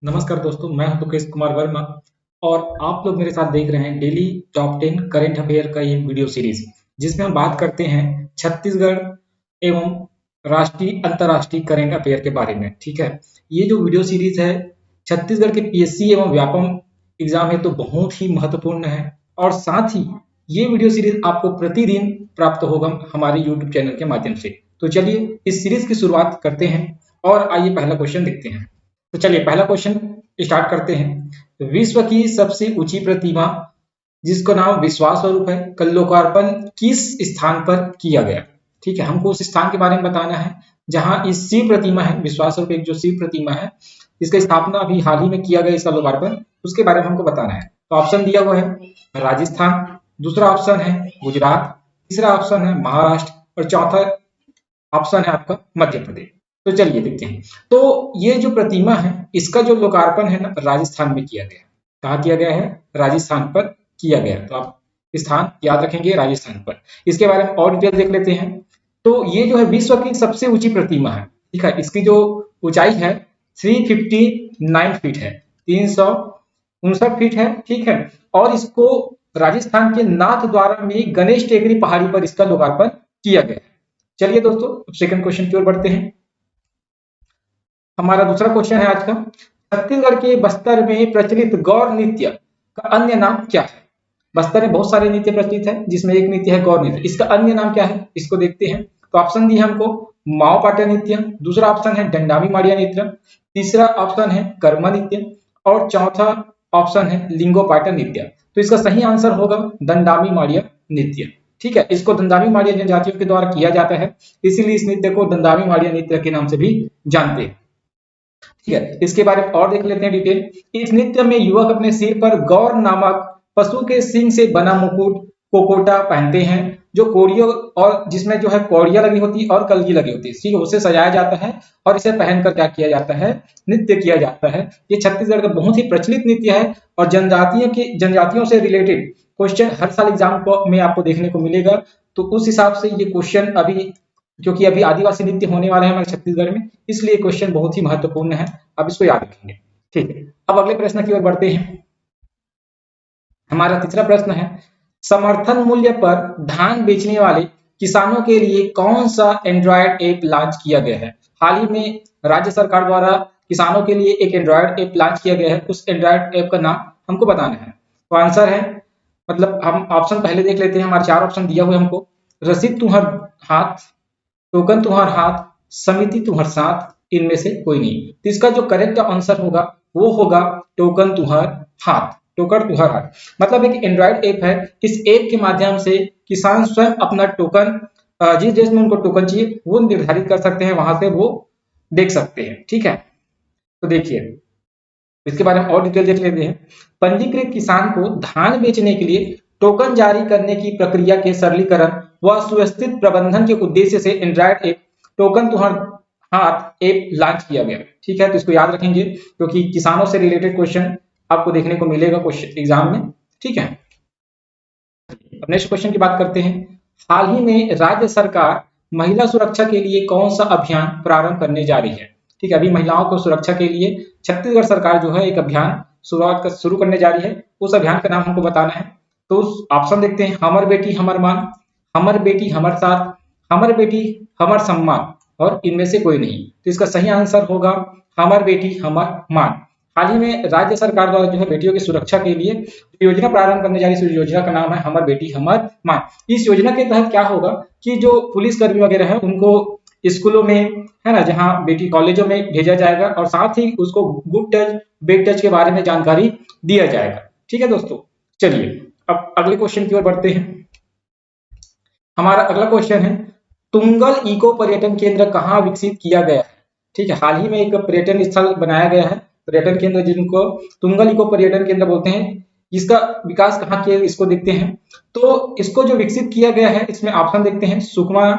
नमस्कार दोस्तों, मैं हूं मुकेश कुमार वर्मा और आप लोग मेरे साथ देख रहे हैं डेली टॉप 10 करंट अफेयर का ये वीडियो सीरीज, जिसमें हम बात करते हैं छत्तीसगढ़ एवं राष्ट्रीय अंतर्राष्ट्रीय करंट अफेयर के बारे में। ठीक है, ये जो वीडियो सीरीज है छत्तीसगढ़ के पीएससी एवं व्यापम एग्जाम है तो बहुत ही महत्वपूर्ण है और साथ ही ये वीडियो सीरीज आपको प्रतिदिन प्राप्त होगा हमारे यूट्यूब चैनल के माध्यम से। तो चलिए इस सीरीज की शुरुआत करते हैं और आइए पहला क्वेश्चन देखते हैं। तो चलिए पहला क्वेश्चन स्टार्ट करते हैं। विश्व की सबसे ऊंची प्रतिमा जिसका नाम विश्वास स्वरूप है, का लोकार्पण किस स्थान पर किया गया? ठीक है, हमको उस स्थान के बारे में बताना है जहां इस शिव प्रतिमा है, विश्वास स्वरूप एक जो शिव प्रतिमा है, इसका स्थापना अभी हाल ही में किया गया, इसका लोकार्पण, उसके बारे में हमको बताना है। तो ऑप्शन दिया हुआ है राजस्थान, दूसरा ऑप्शन है गुजरात, तीसरा ऑप्शन है महाराष्ट्र और चौथा ऑप्शन है आपका मध्य प्रदेश। तो चलिए देखते हैं। तो ये जो प्रतिमा है इसका जो लोकार्पण है ना राजस्थान में किया गया। कहाँ किया गया है? राजस्थान पर किया गया। तो आप स्थान याद रखेंगे राजस्थान पर। इसके बारे में और डिटेल देख लेते हैं। तो ये जो है विश्व की सबसे ऊंची प्रतिमा है। ठीक है, इसकी जो ऊंचाई है 359 फीट है, 359 फीट है। ठीक है, और इसको राजस्थान के नाथ द्वारा में गणेश टेकरी पहाड़ी पर इसका लोकार्पण किया गया। चलिए दोस्तों सेकंड क्वेश्चन की ओर बढ़ते हैं। हमारा दूसरा क्वेश्चन है आज का, छत्तीसगढ़ के बस्तर में प्रचलित गौर नृत्य का अन्य नाम क्या है? बस्तर में बहुत सारे नृत्य प्रचलित है जिसमें एक नृत्य है गौर नृत्य, इसका अन्य नाम क्या है इसको देखते हैं। तो ऑप्शन दिए हमको माओ पाटा नृत्य, दूसरा ऑप्शन है दंडामी माड़िया नृत्य, तीसरा ऑप्शन है कर्मा नृत्य और चौथा ऑप्शन है लिंगो पाटा नृत्य। तो इसका सही आंसर होगा दंडामी माड़िया नृत्य। ठीक है, इसको दंडामी माड़िया जनजातियों के द्वारा किया जाता है, इसीलिए इस नृत्य को दंडामी माड़िया नृत्य के नाम से भी जानते हैं। ठीक है, इसके बारे में और देख लेते हैं डिटेल। इस नृत्य में युवक अपने सिर पर गौर नामक पशु के सींग से बना मुकुट कोकोटा पहनते हैं, जो कोड़ियों और जिसमें जो है कौड़ियां लगी होती है और कलगी लगी होती है, ठीक है, उसे सजाया जाता है और इसे पहनकर क्या किया जाता है? नृत्य किया जाता है। ये छत्तीसगढ़ का बहुत ही प्रचलित नृत्य है और जनजातियों से रिलेटेड क्वेश्चन हर साल एग्जाम में आपको देखने को मिलेगा। तो उस हिसाब से ये क्वेश्चन अभी, क्योंकि अभी आदिवासी नृत्य होने वाले हैं हमारे छत्तीसगढ़ में, इसलिए क्वेश्चन बहुत ही महत्वपूर्ण है, अब इसको याद रखेंगे। ठीक है, अब अगले प्रश्न की ओर बढ़ते हैं। हमारा तीसरा प्रश्न है, समर्थन मूल्य पर धान बेचने वाले किसानों के लिए कौन सा एंड्रॉयड ऐप लॉन्च किया गया है? हाल ही में राज्य सरकार द्वारा किसानों के लिए एक एंड्रॉयड ऐप लॉन्च किया गया है, उस एंड्रॉयड ऐप का नाम हमको बताना है। तो आंसर है, मतलब हम ऑप्शन पहले देख लेते हैं। हमारे चार ऑप्शन दिया हुआ है हमको, रसीद तुम्हार हाथ, टोकन तुम्हार हाथ, समिति तुम्हार साथ, इनमें से कोई नहीं। तो इसका जो करेक्ट आंसर होगा वो होगा टोकन तुम्हार हाथ, टोकन तुम्हार हाथ। मतलब एक एंड्रॉयड ऐप है, इस ऐप के माध्यम से किसान स्वयं अपना टोकन, जिस देश में उनको टोकन चाहिए वो निर्धारित कर सकते हैं, वहां से वो देख सकते हैं। ठीक है, तो देखिए इसके बारे में और डिटेल देख लेते हैं। पंजीकृत किसान को धान बेचने के लिए टोकन जारी करने की प्रक्रिया के सरलीकरण व सुव्यवस्थित प्रबंधन के उद्देश्य से एंड्रॉयड ऐप टोकन तुम्हार हाथ ऐप लॉन्च किया गया। ठीक है, तो इसको याद रखेंगे क्योंकि किसानों से रिलेटेड क्वेश्चन आपको देखने को मिलेगा क्वेश्चन एग्जाम में। ठीक है, अब नेक्स्ट क्वेश्चन की बात करते हैं। हाल ही में राज्य सरकार महिला सुरक्षा के लिए कौन सा अभियान प्रारंभ करने जा रही है? ठीक है, अभी महिलाओं को सुरक्षा के लिए छत्तीसगढ़ सरकार जो है एक अभियान शुरू करने जा रही है, उस अभियान का नाम हमको बताना है। तो उस ऑप्शन देखते हैं, हमर बेटी हमर मान, हमर बेटी हमर साथ, हमर बेटी हमर सम्मान और इनमें से कोई नहीं। तो इसका सही आंसर होगा हमर बेटी हमर मान। हाल ही में राज्य सरकार द्वारा जो है बेटियों की सुरक्षा के लिए योजना प्रारंभ करने जा रही है, इस योजना का नाम है हमर बेटी हमर मान। इस योजना के तहत क्या होगा कि जो पुलिसकर्मी वगैरह है उनको स्कूलों में है ना, जहां बेटी कॉलेजों में भेजा जाएगा और साथ ही उसको गुड टच बेड टच के बारे में जानकारी दिया जाएगा। ठीक है दोस्तों, चलिए अब अगले क्वेश्चन की ओर बढ़ते हैं। हमारा अगला क्वेश्चन है, तुंगल इको पर्यटन केंद्र कहाँ विकसित किया गया है? ठीक है, हाल ही में एक पर्यटन स्थल बनाया गया है, पर्यटन केंद्र जिनको तुंगल इको पर्यटन केंद्र बोलते हैं। इसका विकास कहाँ किया इसको देखते हैं। तो इसको जो विकसित किया गया है इसमें ऑप्शन देखते हैं, सुकमा,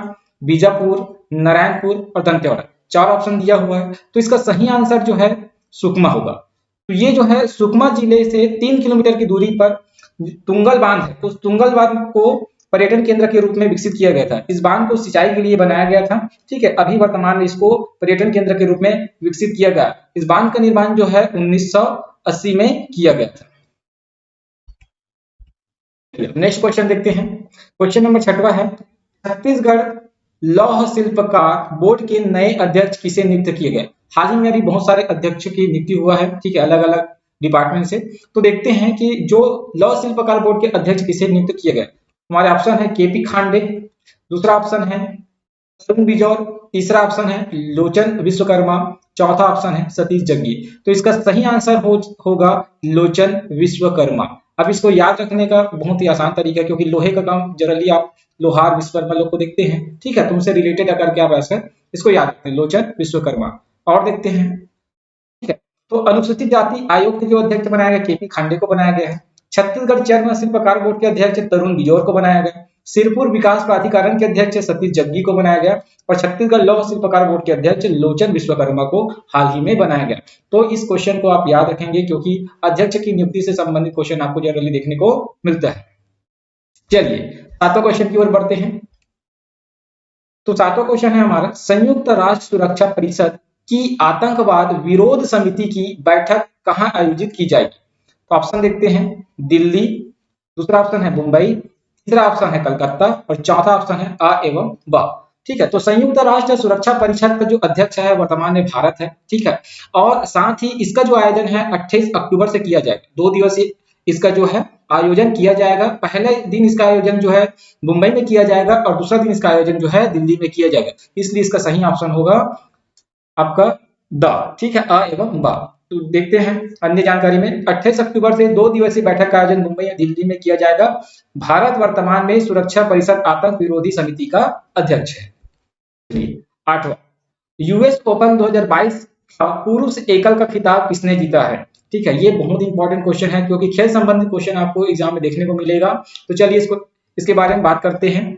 बीजापुर, नारायणपुर और दंतेवाड़ा, चार ऑप्शन दिया हुआ है। तो इसका सही आंसर जो है सुकमा होगा। तो ये जो है सुकमा जिले से 3 किलोमीटर की दूरी पर तुंगल बांध है, उस तुंगल बांध को पर्यटन केंद्र के रूप में विकसित किया गया था। इस बांध को सिंचाई के लिए बनाया गया था, ठीक है। अभी वर्तमान में इसको पर्यटन केंद्र के रूप में विकसित किया गया। इस बांध का निर्माण जो है 1980 में किया गया था। नेक्स्ट क्वेश्चन देखते हैं। क्वेश्चन नंबर 6वां है, छत्तीसगढ़ लौह शिल्पकार बोर्ड के नए अध्यक्ष किसे नियुक्त किए गए? हाल ही में अभी बहुत सारे अध्यक्ष की नियुक्ति हुआ है, ठीक है, अलग अलग डिपार्टमेंट से। तो देखते हैं कि जो लौह शिल्पकार बोर्ड के अध्यक्ष किसे नियुक्त किए गए। हमारे ऑप्शन है केपी खांडे, दूसरा ऑप्शन है तरुण बिजौर, तीसरा ऑप्शन है लोचन विश्वकर्मा, चौथा ऑप्शन है सतीश जग्गी। तो इसका सही आंसर होगा लोचन विश्वकर्मा। अब इसको याद रखने का बहुत ही आसान तरीका है, क्योंकि लोहे का काम जनरली आप लोहार विश्वकर्मा लोग को देखते हैं, ठीक है, तो उनसे रिलेटेड अगर क्या ऐसा इसको याद रखते हैं, लोचन विश्वकर्मा। और देखते हैं, ठीक है, तो अनुसूचित जाति आयोग के जो अध्यक्ष बनाया गया केपी खांडे को बनाया गया है। छत्तीसगढ़ चर्म शिल्पकार बोर्ड के अध्यक्ष तरुण बिजौर को बनाया गया। सिरपुर विकास प्राधिकरण के अध्यक्ष सतीश जग्गी को बनाया गया और छत्तीसगढ़ लौह शिल्पकार बोर्ड के अध्यक्ष लोचन विश्वकर्मा को हाल ही में बनाया गया। तो इस क्वेश्चन को आप याद रखेंगे, क्योंकि अध्यक्ष की नियुक्ति से संबंधित क्वेश्चन आपको जनरली देखने को मिलता है। चलिए 7वां क्वेश्चन की ओर बढ़ते हैं। तो 7वां क्वेश्चन है हमारा, संयुक्त राष्ट्र सुरक्षा परिषद की आतंकवाद विरोध समिति की बैठक कहां आयोजित की जाएगी? तो ऑप्शन देखते हैं, दिल्ली, दूसरा ऑप्शन है मुंबई, तीसरा ऑप्शन है कलकत्ता और चौथा ऑप्शन है आ एवं ब। ठीक है, तो संयुक्त राष्ट्र सुरक्षा परिषद का जो अध्यक्ष है वर्तमान में भारत है, ठीक है, और साथ ही इसका जो आयोजन है 28 अक्टूबर से किया जाएगा। 2 दिवसीय इसका जो है आयोजन किया जाएगा। पहले दिन इसका आयोजन जो है मुंबई में किया जाएगा और दूसरा दिन इसका आयोजन जो है दिल्ली में किया जाएगा। इसलिए इसका सही ऑप्शन होगा आपका द, ठीक है, अ एवं ब। तो देखते हैं अन्य जानकारी में, 28 अक्टूबर से 2 दिवसीय बैठक का आयोजन मुंबई या दिल्ली में किया जाएगा। भारत वर्तमान में सुरक्षा परिषद आतंक विरोधी समिति का अध्यक्ष है। 8वां, यूएस ओपन 2022 का पुरुष एकल का खिताब किसने जीता है? ठीक है, ये बहुत इंपॉर्टेंट क्वेश्चन है, क्योंकि खेल संबंधित क्वेश्चन आपको एग्जाम में देखने को मिलेगा। तो चलिए इसके बारे में बात करते हैं।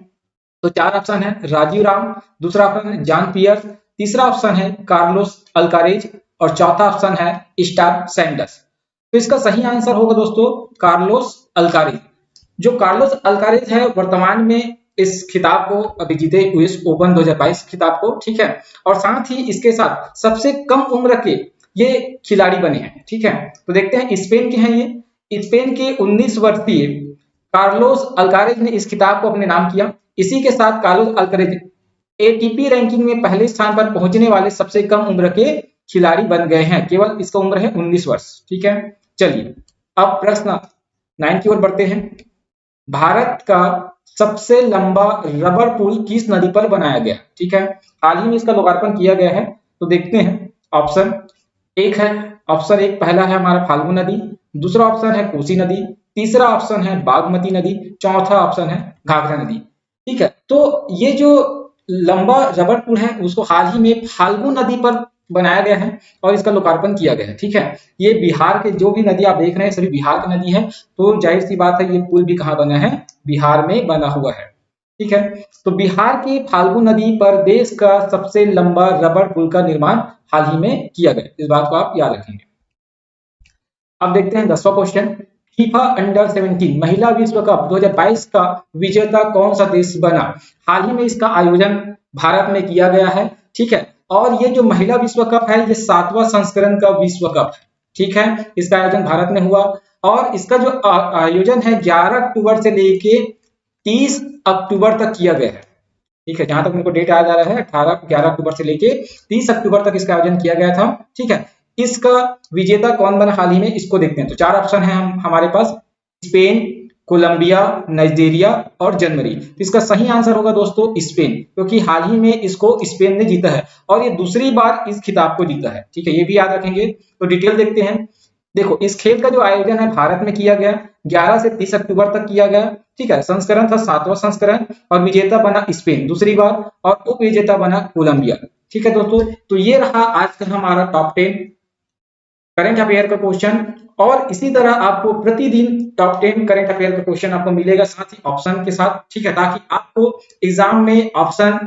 तो 4 ऑप्शन है राजीव राम, दूसरा ऑप्शन है जॉन पियर्स, तीसरा ऑप्शन है कार्लोस अल्कारेज और चौथा ऑप्शन है स्टार सैंडर्स। तो इसका सही आंसर होगा दोस्तों कार्लोस अल्कारेज। जो कार्लोस अल्कारेज है वर्तमान में इस खिताब को अभी जीते, यूएस ओपन 2022 खिताब को, ठीक है, और साथ ही इसके साथ सबसे कम उम्र के ये खिलाड़ी बने हैं। ठीक है, तो देखते हैं स्पेन के हैं ये, स्पेन के 19 वर्षीय कार्लोस अल्कारेज ने इस खिताब को अपने नाम किया। इसी के साथ कार्लोस अल्कारेज एटीपी रैंकिंग में पहले स्थान पर पहुंचने वाले सबसे कम उम्र के खिलाड़ी बन गए हैं। केवल इसका उम्र है 19 वर्ष। ठीक है, चलिए अब प्रश्न 9 की ओर बढ़ते हैं। भारत का सबसे लंबा रबर पुल किस नदी पर बनाया गया? ठीक है, हाल ही में इसका लोकार्पण किया गया है। तो देखते हैं, ऑप्शन एक है, ऑप्शन एक पहला है हमारा फाल्गु नदी, दूसरा ऑप्शन है कोसी नदी, तीसरा ऑप्शन है बागमती नदी, चौथा ऑप्शन है घाघरा नदी। ठीक है, तो ये जो लंबा रबर पुल है उसको हाल ही में फाल्गु नदी पर बनाया गया है और इसका लोकार्पण किया गया है। ठीक है, ये बिहार के जो भी नदी आप देख रहे हैं सभी बिहार की नदी है। तो जाहिर सी बात है ये पुल भी कहाँ बना है? बिहार में बना हुआ है। ठीक है, तो बिहार की फाल्गु नदी पर देश का सबसे लंबा रबर पुल का निर्माण हाल ही में किया गया। इस बात को आप याद रखेंगे। अब देखते हैं 10वां क्वेश्चन, फीफा अंडर 17 महिला विश्व कप 2022 का विजेता कौन सा देश बना? हाल ही में इसका आयोजन भारत में किया गया है। ठीक है, और ये जो महिला विश्व कप है ये 7वां संस्करण का विश्व कप है। ठीक है, इसका आयोजन भारत में हुआ और इसका जो आयोजन है 11 अक्टूबर से लेके 30 अक्टूबर तक किया गया है। ठीक है, जहां तक उनको डेट याद आ रहा है 11 अक्टूबर से लेके 30 अक्टूबर तक इसका आयोजन किया गया था। ठीक है, इसका विजेता कौन बना हाल ही में इसको देखते हैं। तो 4 ऑप्शन है हमारे पास, स्पेन, कोलंबिया, नाइजीरिया और जनवरी। इसका सही आंसर होगा दोस्तों स्पेन, क्योंकि हाल ही में इसको स्पेन ने जीता है और ये दूसरी बार इस खिताब को जीता है। ठीक है, ये भी याद रखेंगे। तो डिटेल देखते हैं। देखो, इस खेल का जो आयोजन है भारत में किया गया, 11 से 30 अक्टूबर तक किया गया। ठीक है, संस्करण था 7वां संस्करण और विजेता बना स्पेन दूसरी बार और उप विजेता बना कोलंबिया। ठीक है दोस्तों, तो ये रहा आज का हमारा टॉप 10 करंट अफेयर का क्वेश्चन और इसी तरह आपको प्रतिदिन टॉप 10 करंट अफेयर का क्वेश्चन आपको मिलेगा, साथ ही ऑप्शन के साथ। ठीक है, ताकि आपको एग्जाम में ऑप्शन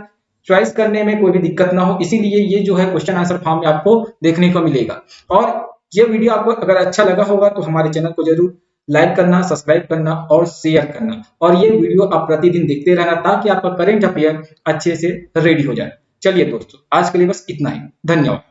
चॉइस करने में कोई भी दिक्कत ना हो, इसीलिए ये जो है क्वेश्चन आंसर फॉर्म में आपको देखने को मिलेगा। और ये वीडियो आपको अगर अच्छा लगा होगा तो हमारे चैनल को जरूर लाइक करना, सब्सक्राइब करना और शेयर करना, और ये वीडियो आप प्रतिदिन देखते रहना ताकि आपका करंट अफेयर अच्छे से रेडी हो जाए। चलिए दोस्तों, आज के लिए बस इतना ही। धन्यवाद।